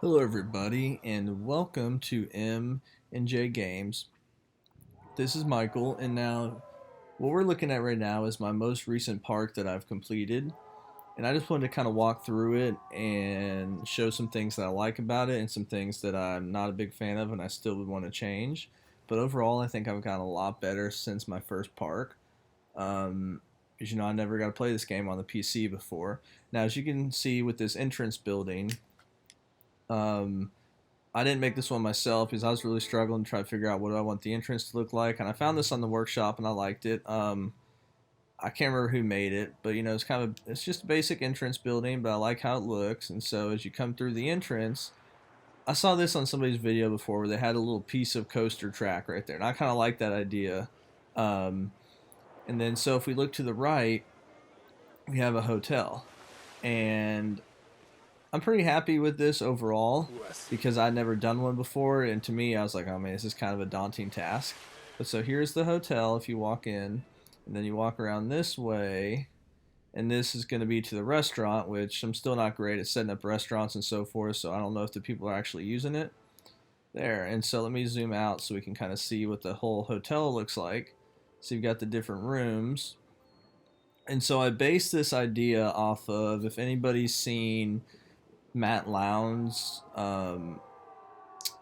Hello everybody and welcome to M and J Games. This is Michael, and now what we're looking at right now is my most recent park that I've completed, and I just wanted to kind of walk through it and show some things that I like about it and some things that I'm not a big fan of and I still would want to change. But overall I think I've gotten a lot better since my first park. As you know, I never got to play this game on the PC before. Now as you can see with this entrance building, um, I didn't make this one myself because I was really struggling to try to figure out what do I want the entrance to look like, and I found this on the workshop and I liked it. I can't remember who made it, but it's just a basic entrance building, but I like how it looks. And so as you come through the entrance, I saw this on somebody's video before where they had a little piece of coaster track right there, and I kind of like that idea. Um, and then so if we look to the right, we have a hotel, and I'm pretty happy with this overall because I'd never done one before, and to me, I was like, oh man, this is kind of a daunting task. But so here's the hotel if you walk in, and then you walk around this way, and this is going to be to the restaurant, which I'm still not great at setting up restaurants and so forth, so I don't know if the people are actually using it. There, and so let me zoom out so we can kind of see what the whole hotel looks like. So you've got the different rooms. And so I based this idea off of if anybody's seen Matt Lowndes,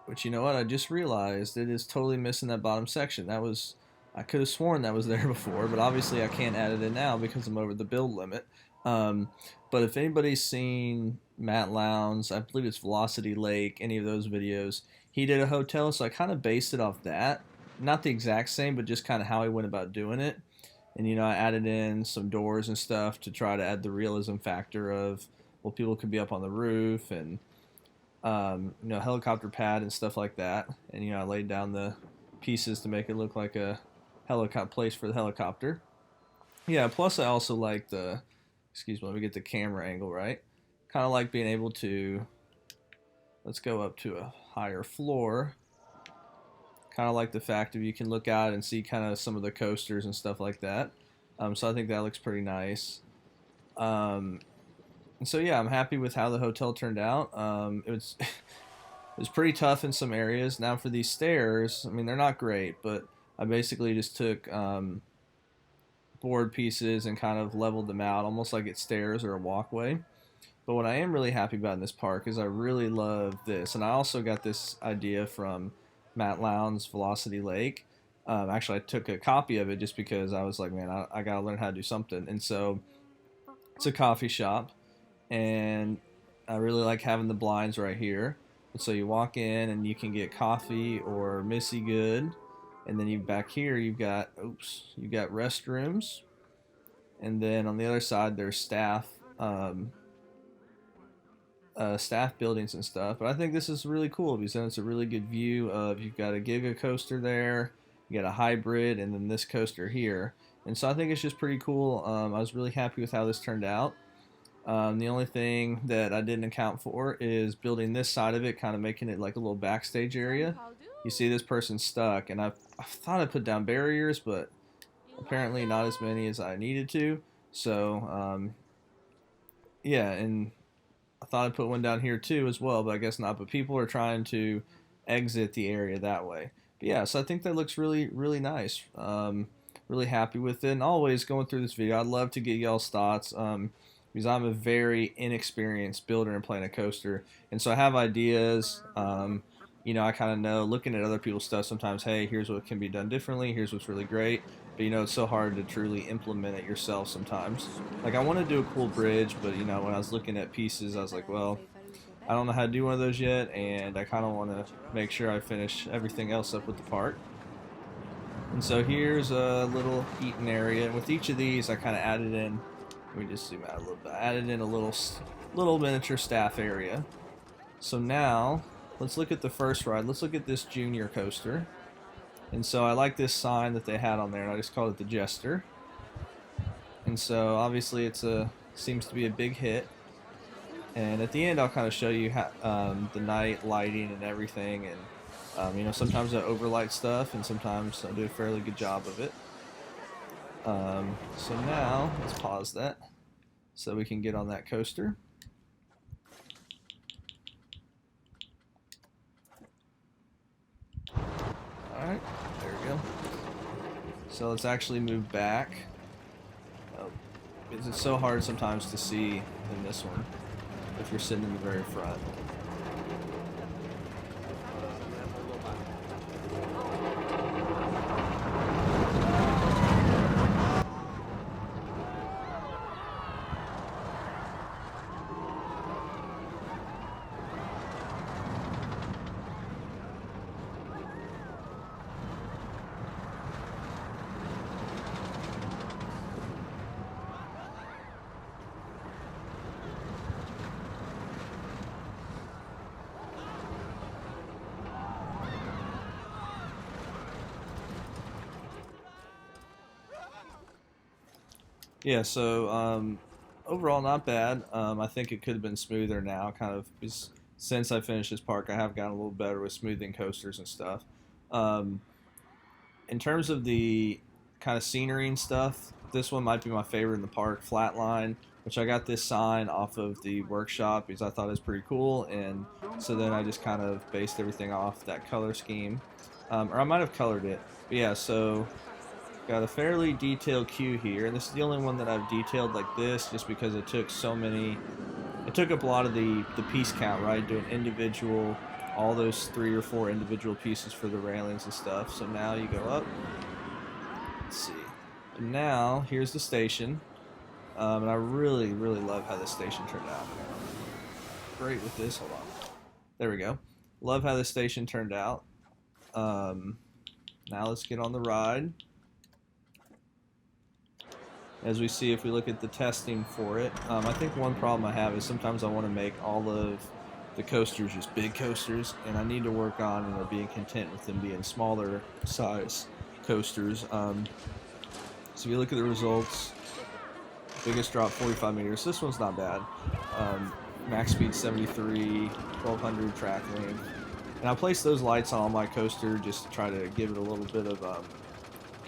which you know what, I just realized it is totally missing that bottom section. I could have sworn that was there before, but obviously I can't add it in now because I'm over the build limit. Um, but if anybody's seen Matt Lowndes, I believe it's Velocity Lake, any of those videos, he did a hotel, so I kind of based it off that. Not the exact same, but just kind of how he went about doing it. And I added in some doors and stuff to try to add the realism factor of, well, people could be up on the roof and helicopter pad and stuff like that. And I laid down the pieces to make it look like a helicopter place for the helicopter. Yeah. Plus, I also like excuse me, let me get the camera angle right. Kind of like being able to, let's go up to a higher floor. Kind of like the fact that you can look out and see kind of some of the coasters and stuff like that. So I think that looks pretty nice. And so yeah, I'm happy with how the hotel turned out. It was pretty tough in some areas. Now for these stairs, I mean they're not great, but I basically just took board pieces and kind of leveled them out, almost like it's stairs or a walkway. But what I am really happy about in this park is I really love this, and I also got this idea from Matt Lowndes' Velocity Lake. Actually, I took a copy of it just because I was like, man, I gotta learn how to do something. And so it's a coffee shop, and I really like having the blinds right here. And so you walk in and you can get coffee or Missy Good, and then you back here you got restrooms, and then on the other side there's staff buildings and stuff. But I think this is really cool because then it's a really good view of, you've got a Giga coaster there, you got a hybrid, and then this coaster here. And so I think it's just pretty cool. I was really happy with how this turned out. The only thing that I didn't account for is building this side of it, kind of making it like a little backstage area. You see this person stuck, and I thought I put down barriers, but apparently not as many as I needed to. So, yeah, and I thought I'd put one down here too as well, but I guess not. But people are trying to exit the area that way. But yeah, so I think that looks really, really nice. Really happy with it. And always going through this video, I'd love to get y'all's thoughts. Because I'm a very inexperienced builder and playing a coaster, and so I have ideas. I kind of know, looking at other people's stuff sometimes, hey, here's what can be done differently, here's what's really great, but it's so hard to truly implement it yourself sometimes. Like, I want to do a cool bridge, but when I was looking at pieces, I was like, well, I don't know how to do one of those yet, and I kind of want to make sure I finish everything else up with the park. And so here's a little eating area, and with each of these I kind of added in, let me just zoom out a little bit, I added in a little miniature staff area. So now let's look at the first ride. Let's look at this junior coaster. And so I like this sign that they had on there, and I just called it the Jester. And so obviously seems to be a big hit. And at the end I'll kind of show you how, the night lighting and everything, and sometimes I overlight stuff and sometimes I do a fairly good job of it. So now let's pause that so we can get on that coaster. So let's actually move back. Oh, it's so hard sometimes to see in this one if you're sitting in the very front. Yeah, so overall not bad. I think it could have been smoother now. Kind of since I finished this park, I have gotten a little better with smoothing coasters and stuff. Um, in terms of the kind of scenery and stuff, this one might be my favorite in the park. Flatline, which I got this sign off of the workshop because I thought it was pretty cool, and so then I just kind of based everything off that color scheme, or I might have colored it. But yeah, so got a fairly detailed queue here, and this is the only one that I've detailed like this just because it took so many, it took up a lot of the piece count, right? Doing individual, all those 3 or 4 individual pieces for the railings and stuff. So now you go up, let's see, and now here's the station, and I really love how this station turned out. Great with this, hold on, there we go. Love how this station turned out. Now let's get on the ride. As we see, if we look at the testing for it, I think one problem I have is sometimes I want to make all of the coasters just big coasters, and I need to work on being content with them being smaller size coasters. So if you look at the results, biggest drop 45 meters. This one's not bad. Max speed 73, 1200 track length. And I place those lights on my coaster just to try to give it a little bit of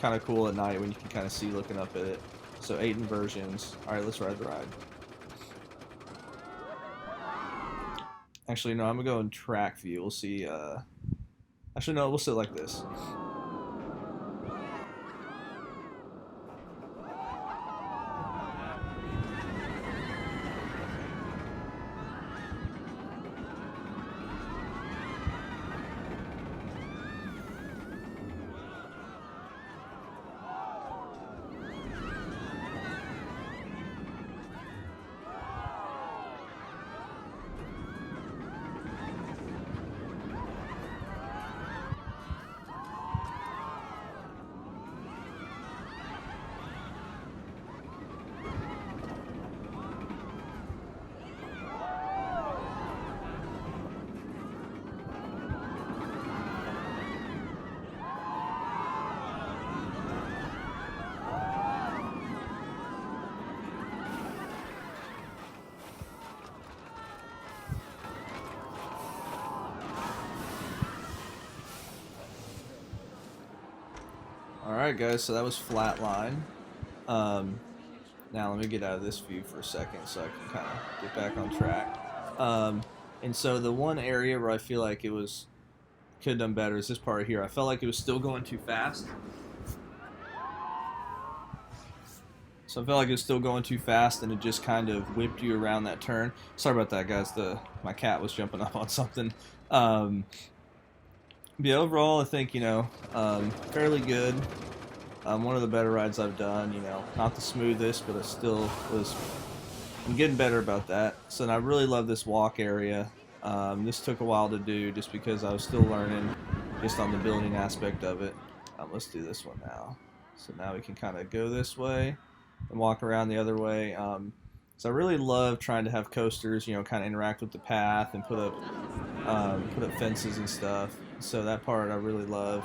kind of cool at night when you can kind of see looking up at it. So 8 inversions. Alright, let's ride the ride. Actually, no, I'm going to go in track view. We'll see. Actually, no, we'll sit like this. Alright guys, so that was Flatline. Now let me get out of this view for a second so I can kind of get back on track. And so the one area where I feel like it was could have done better is this part here. I felt like it was still going too fast. So I felt like it was still going too fast, and it just kind of whipped you around that turn. Sorry about that, guys. My cat was jumping up on something. But yeah, overall, I think, fairly good. One of the better rides I've done. Not the smoothest, but I'm getting better about that. So I really love this walk area. This took a while to do just because I was still learning just on the building aspect of it. Let's do this one now. So now we can kind of go this way and walk around the other way. So I really love trying to have coasters, kind of interact with the path and put up fences and stuff. So that part I really love.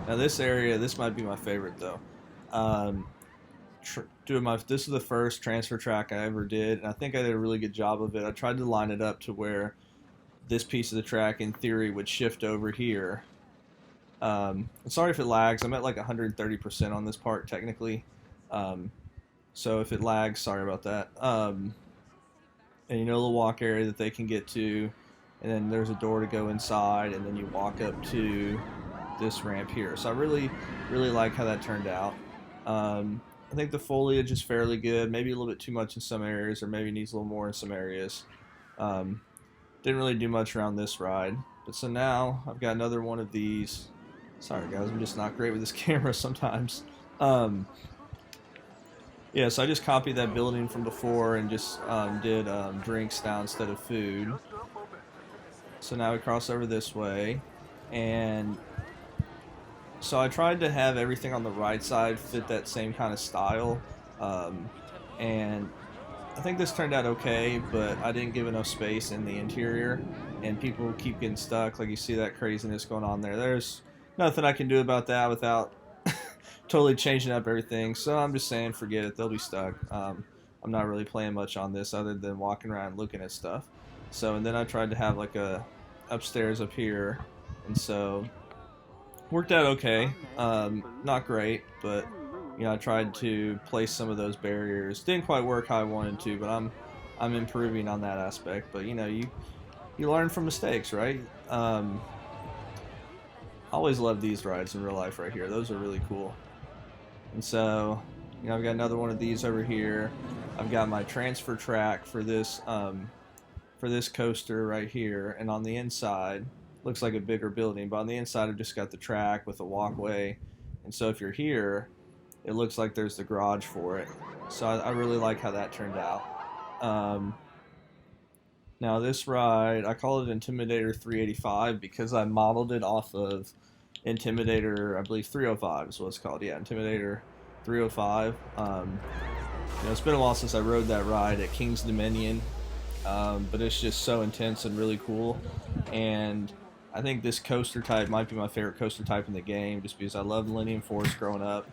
Now this area, this might be my favorite though. This is the first transfer track I ever did, and I think I did a really good job of it. I tried to line it up to where this piece of the track, in theory, would shift over here. I'm sorry if it lags. I'm at like 130% on this part technically. So if it lags, sorry about that. And a little walk area that they can get to, and then there's a door to go inside, and then you walk up to this ramp here. So I really like how that turned out. I think the foliage is fairly good, maybe a little bit too much in some areas, or maybe needs a little more in some areas. Um, didn't really do much around this ride. But so now I've got another one of these. Sorry guys, I'm just not great with this camera sometimes. Yeah, so I just copied that building from before and just did drinks now instead of food. So now we cross over this way, and so I tried to have everything on the right side fit that same kind of style, and I think this turned out okay, but I didn't give enough space in the interior, and people keep getting stuck. Like you see that craziness going on there. There's nothing I can do about that without totally changing up everything. So I'm just saying, forget it. They'll be stuck. I'm not really playing much on this other than walking around looking at stuff. So, and then I tried to have like a upstairs up here, and so worked out okay. Not great, but you know, I tried to place some of those barriers. Didn't quite work how I wanted to, but I'm improving on that aspect. But you know, you learn from mistakes, right? Always love these rides in real life right here. Those are really cool. And so, you know, I've got another one of these over here. I've got my transfer track for this coaster right here, and on the inside looks like a bigger building, but on the inside I've just got the track with a walkway. And so if you're here, it looks like there's the garage for it. So I really like how that turned out. Now this ride, I call it Intimidator 385 because I modeled it off of Intimidator, I believe 305 is what it's called. Yeah, Intimidator 305. You know, it's been a while since I rode that ride at King's Dominion, but it's just so intense and really cool. And I think this coaster type might be my favorite coaster type in the game, just because I loved Millennium Force growing up.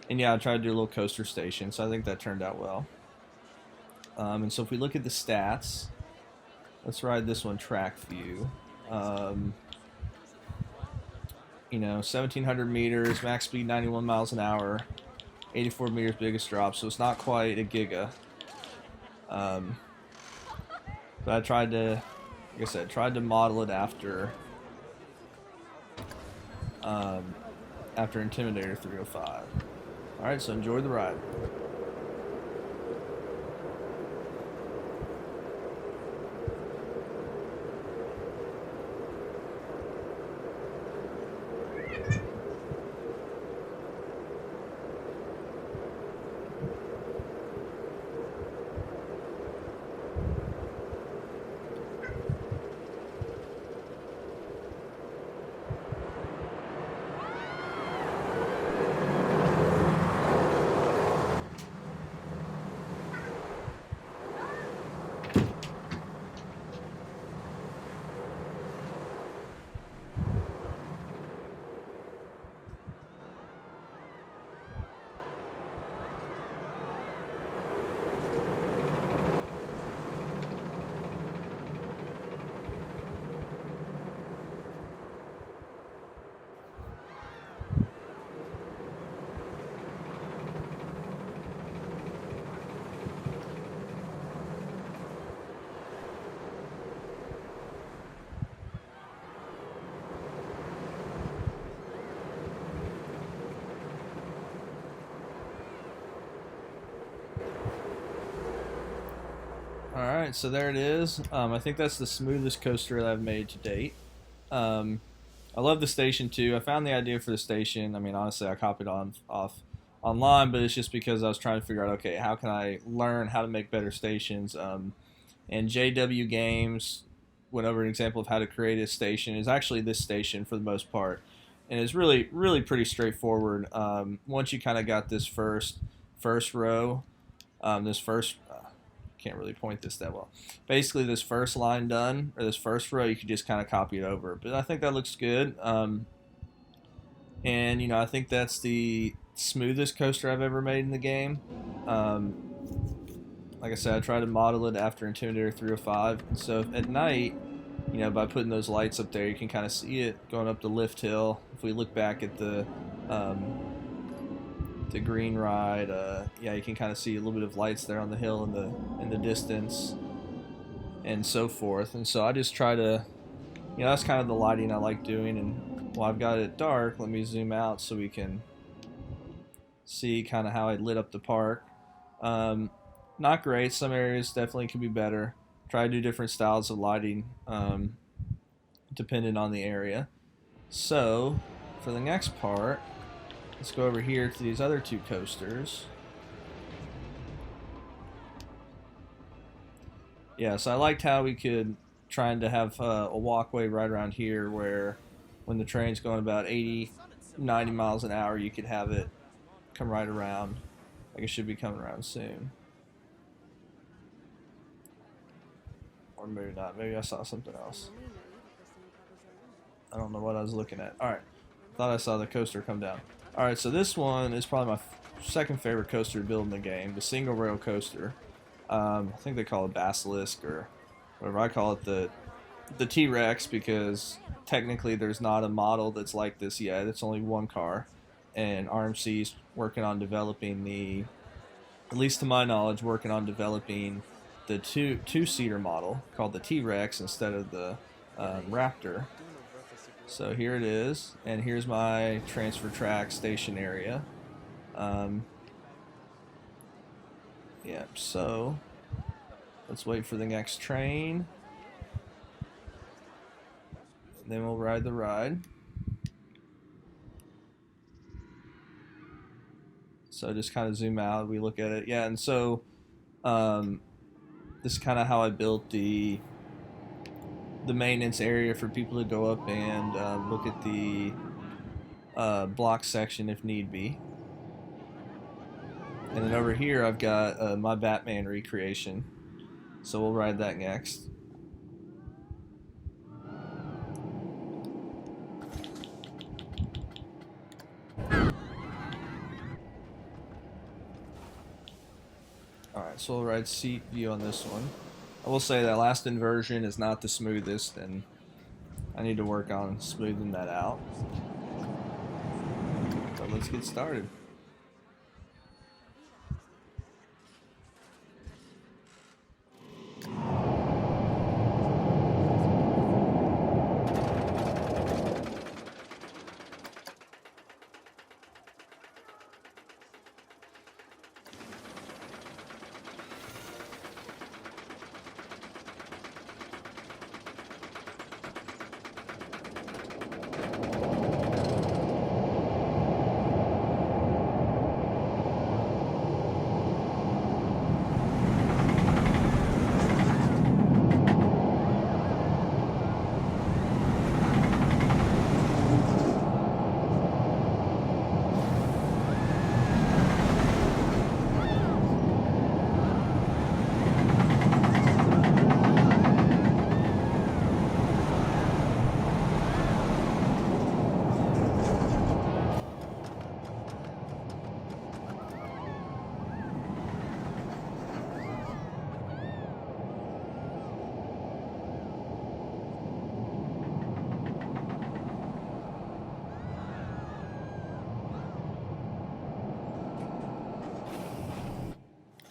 And yeah, I tried to do a little coaster station, so I think that turned out well. And so if we look at the stats, let's ride this one, track view. You know, 1,700 meters, max speed 91 miles an hour, 84 meters biggest drop, so it's not quite a giga. But I tried to, like I said, tried to model it after Intimidator 305. Alright, so enjoy the ride. Alright, so there it is. I think that's the smoothest coaster that I've made to date. I love the station too. I found the idea for the station. I mean, honestly, I copied off online, but it's just because I was trying to figure out, okay, how can I learn how to make better stations? And JW Games went over an example of how to create a station. Is actually this station for the most part, and it's really pretty straightforward. Once you kind of got this first row, this first can't really point this that well. Basically, this first line done, or this first row, you could just kind of copy it over. But I think that looks good. And, you know, I think that's the smoothest coaster I've ever made in the game. Like I said, I tried to model it after Intimidator 305. So at night, you know, by putting those lights up there, you can kind of see it going up the lift hill. If we look back at the green ride, yeah, you can kind of see a little bit of lights there on the hill in the distance, and so forth. And so I just try to, you know, that's kind of the lighting I like doing. And Well, I've got it dark. Let me zoom out so we can see kind of how I lit up the park. Not great. Some areas definitely could be better. Try to do different styles of lighting depending on the area. So, for the next part, let's go over here to these other two coasters. Yeah, so I liked how we could trying to have a walkway right around here where when the train's going about 80, 90 miles an hour, you could have it come right around. Like it should be coming around soon. Or maybe not. Maybe I saw something else. I don't know what I was looking at. Alright. Thought I saw the coaster come down. Alright, so this one is probably my second favorite coaster to build in the game. The single rail coaster. I think they call it Basilisk or whatever. I call it the T-Rex because technically there's not a model that's like this yet. It's only one car. And RMC's working on developing the, at least to my knowledge, working on developing the two-seater model called the T-Rex instead of the Raptor. So here it is, and here's my transfer track station area. Yep, so let's wait for the next train. And then we'll ride the ride. So just kind of zoom out, we look at it. Yeah, and so this is kind of how I built the maintenance area for people to go up and look at the block section if need be. And then over here I've got my Batman recreation. So we'll ride that next. Alright, so we'll ride seat view on this one. I will say that last inversion is not the smoothest, and I need to work on smoothing that out. But let's get started.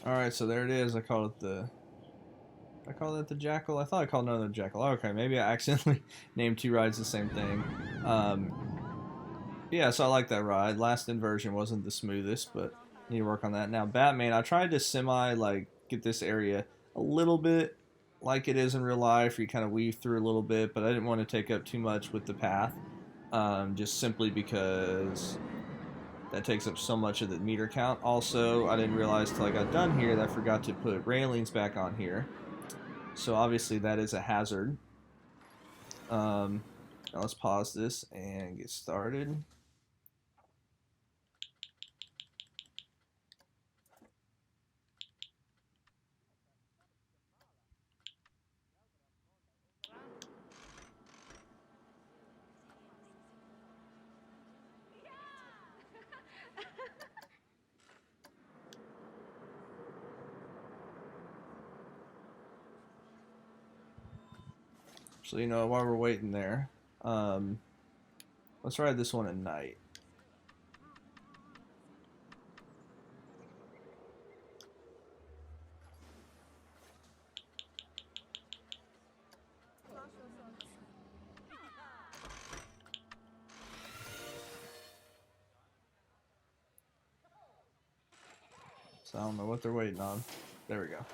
Alright, so there it is. I call it the Jackal. I thought I called another Jackal. Okay, maybe I accidentally named two rides the same thing. Yeah, so I like that ride. Last inversion wasn't the smoothest, but need to work on that. Now, Batman, I tried to get this area a little bit like it is in real life. You kind of weave through a little bit, but I didn't want to take up too much with the path, just simply because that takes up so much of the meter count. Also, I didn't realize till I got done here that I forgot to put railings back on here. So obviously that is a hazard. Now let's pause this and get started. So, you know, while we're waiting there, let's ride this one at night. So I don't know what they're waiting on. There we go.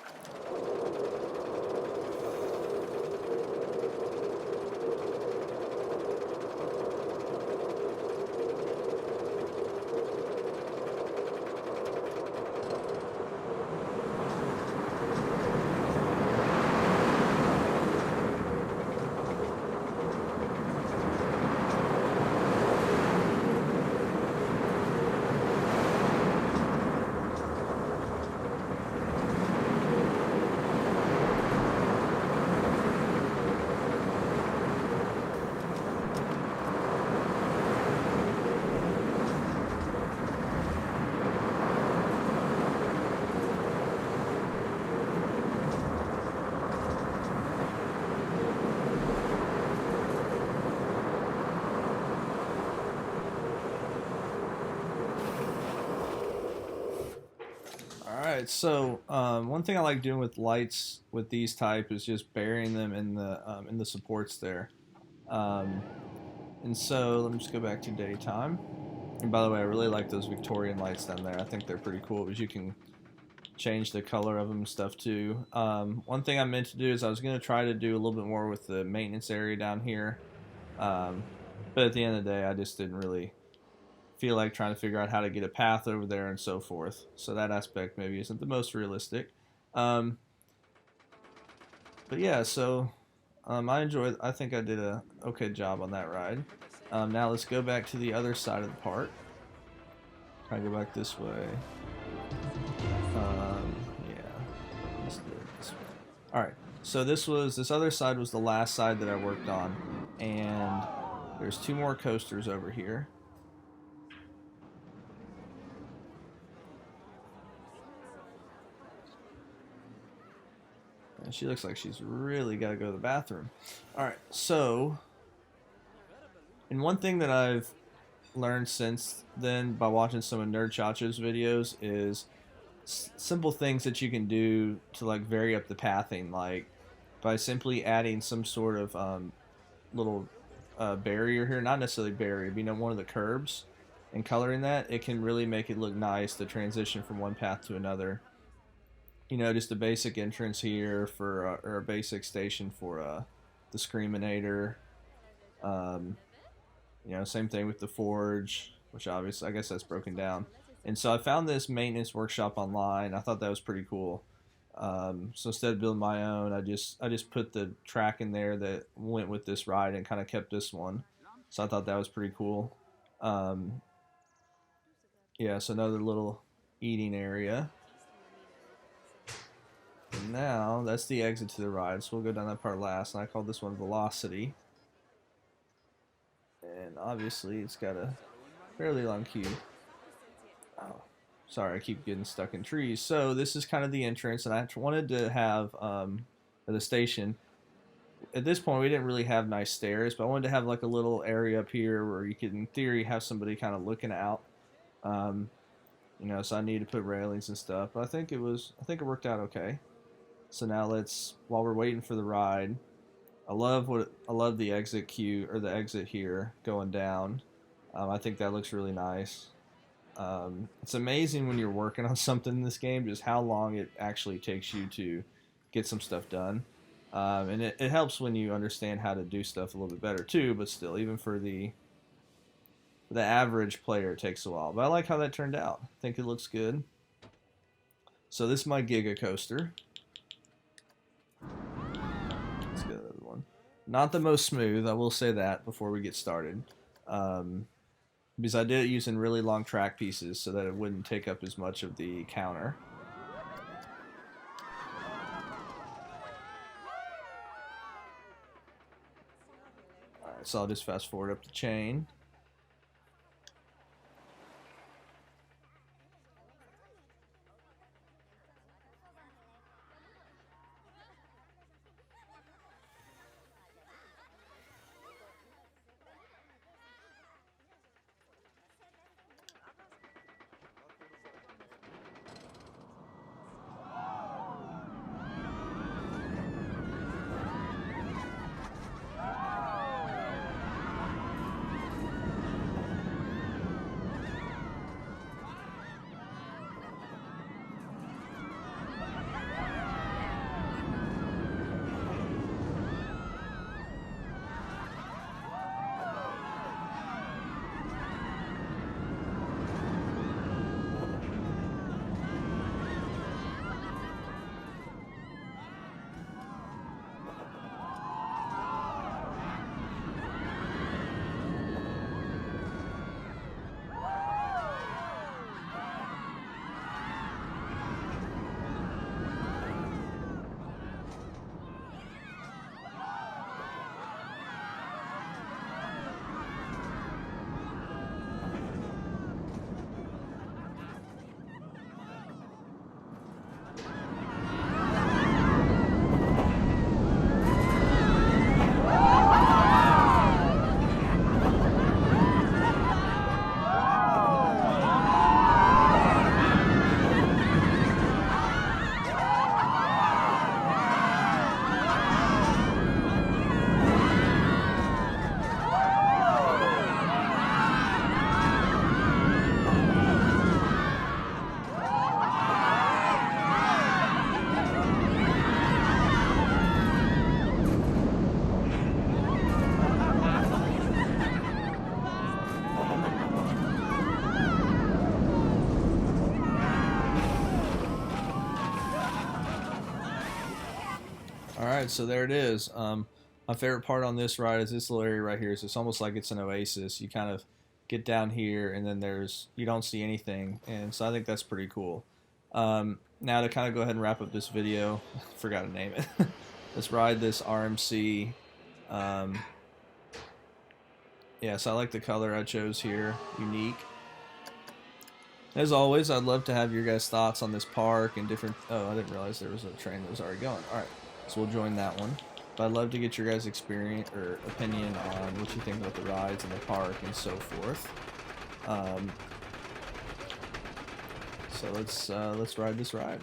Alright, so one thing I like doing with lights with these type is just burying them in the supports there. Um, and so let me just go back to daytime. And by the way, I really like those Victorian lights down there. I think they're pretty cool because you can change the color of them and stuff too. One thing I meant to do is I was going to try to do a little bit more with the maintenance area down here. Um, but at the end of the day, I just didn't really feel like trying to figure out how to get a path over there and so forth. So that aspect maybe isn't the most realistic. Um, but yeah, so I think I did a okay job on that ride. Now let's go back to the other side of the park. Try to go back this way. Yeah, let's do it this way. All right. So this other side was the last side that I worked on, and there's 2 more coasters over here. And she looks like she's really got to go to the bathroom. All right. So, and one thing that I've learned since then by watching some of Nerd Chacho's videos is simple things that you can do to like vary up the pathing, like by simply adding some sort of little barrier here, not necessarily barrier, but one of the curbs, and coloring that, it can really make it look nice to transition from one path to another. Just a basic entrance here for or a basic station for the Screaminator. Same thing with the Forge, which obviously I guess that's broken down. And so I found this maintenance workshop online. I thought that was pretty cool. So instead of building my own, I just put the track in there that went with this ride and kind of kept this one. So I thought that was pretty cool. Yeah, so another little eating area. And now that's the exit to the ride. So we'll go down that part last. And I called this one Velocity. And obviously it's got a fairly long queue. Oh, sorry, I keep getting stuck in trees. So this is kind of the entrance, and I wanted to have at the station. At this point, we didn't really have nice stairs, but I wanted to have like a little area up here where you could, in theory, have somebody kind of looking out. So I needed to put railings and stuff, but I think it worked out okay. So now while we're waiting for the ride, I love the exit queue or the exit here going down. I think that looks really nice. It's amazing when you're working on something in this game just how long it actually takes you to get some stuff done. And it helps when you understand how to do stuff a little bit better too, but still, even for the average player, it takes a while. But I like how that turned out. I think it looks good. So this is my Giga Coaster. Let's get another one. Not the most smooth, I will say that before we get started. Because I did it using really long track pieces so that it wouldn't take up as much of the counter. Alright, so I'll just fast forward up the chain. right, so there it is. My favorite part on this ride is this little area right here. So it's almost like it's an oasis. You kind of get down here, and then you don't see anything, and so I think that's pretty cool. Now to kind of go ahead and wrap up this video, forgot to name it. Let's ride this RMC. Um, yeah, so I like the color I chose here, unique. As always, I'd love to have your guys' thoughts on this park and different... Oh, I didn't realize there was a train that was already going. Alright, so we'll join that one. But I'd love to get your guys' experience or opinion on what you think about the rides and the park and so forth. So let's ride this ride.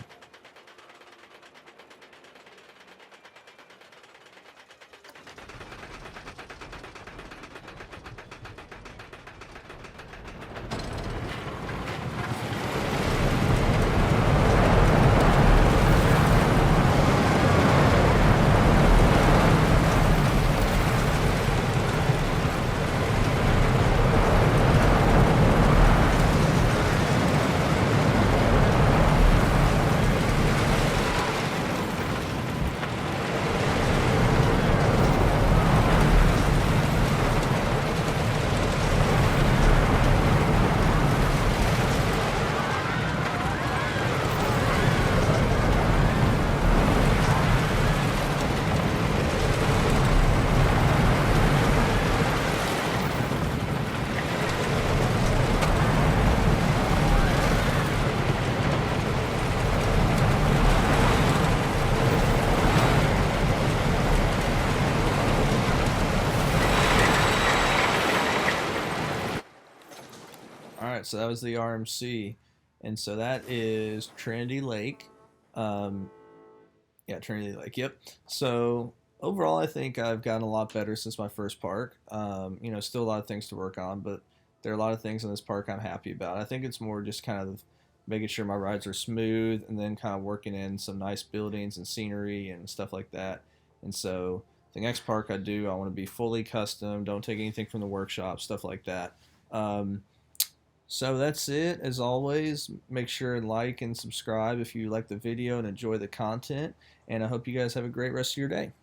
Alright, so that was the RMC. And so that is Trinity Lake. Yeah, Trinity Lake, yep. So overall, I think I've gotten a lot better since my first park. You know, still a lot of things to work on, but there are a lot of things in this park I'm happy about. I think it's more just kind of making sure my rides are smooth and then kind of working in some nice buildings and scenery and stuff like that. And so the next park I do, I want to be fully custom, don't take anything from the workshop, stuff like that. So that's it. As always, make sure and like and subscribe if you like the video and enjoy the content. And I hope you guys have a great rest of your day.